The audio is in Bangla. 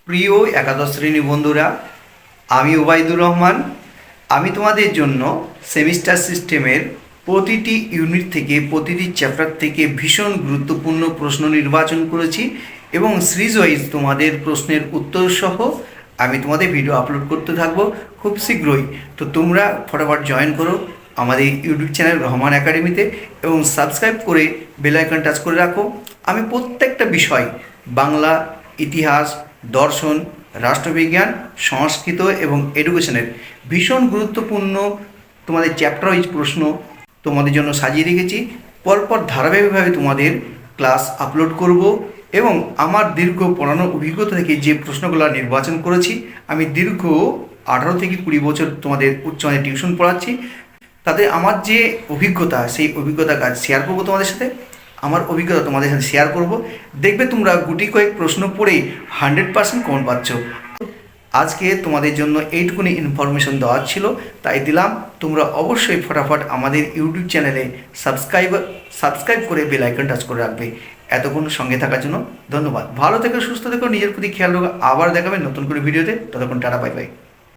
প্রিয় একাদশ শ্রেণী বন্ধুরা, আমি ওবায়দুর রহমান। আমি তোমাদের জন্য সেমিস্টার সিস্টেমের প্রতিটি ইউনিট থেকে, প্রতিটি চ্যাপ্টার থেকে ভীষণ গুরুত্বপূর্ণ প্রশ্ন নির্বাচন করেছি এবং সিরিজ ওয়াইজ তোমাদের প্রশ্নের উত্তর সহ আমি তোমাদের ভিডিও আপলোড করতে থাকবো খুব শীঘ্রই। তো তোমরা ফটাফট জয়েন করো আমাদের ইউটিউব চ্যানেল রহমান একাডেমিতে এবং সাবস্ক্রাইব করে বেল আইকন টাচ করে রাখো। আমি প্রত্যেকটা বিষয়, বাংলা, ইতিহাস, দর্শন, রাষ্ট্রবিজ্ঞান, সংস্কৃত এবং এডুকেশনের ভীষণ গুরুত্বপূর্ণ তোমাদের চ্যাপ্টার ওয়াইজ প্রশ্ন তোমাদের জন্য সাজিয়ে রেখেছি। পরপর ধারাবাহিকভাবে তোমাদের ক্লাস আপলোড করব এবং আমার দীর্ঘ পড়ানোর অভিজ্ঞতা থেকে যে প্রশ্নগুলো নির্বাচন করেছি, আমি দীর্ঘ 18 থেকে 20 বছর তোমাদের উচ্চমানের টিউশন পড়াচ্ছি, তাতে আমার যে অভিজ্ঞতা, সেই অভিজ্ঞতা কাজ শেয়ার করবো তোমাদের সাথে। আমার অভিজ্ঞতা তোমাদের সাথে শেয়ার করব। দেখবে তোমরা গুটি কয়েক প্রশ্ন পড়েই 100% কমন পাচ্ছ। আজকে তোমাদের জন্য এইটুকুনি ইনফরমেশন দেওয়ার ছিল, তাই দিলাম। তোমরা অবশ্যই ফটাফট আমাদের ইউটিউব চ্যানেলে সাবস্ক্রাইব করে বেল আইকন টাচ করে রাখবে। এতক্ষণ সঙ্গে থাকার জন্য ধন্যবাদ। ভালো থেকো, সুস্থ থেকো, নিজের প্রতি খেয়াল রাখো। আবার দেখাবে নতুন করে ভিডিওতে। ততক্ষণ টাটা, বাই বাই।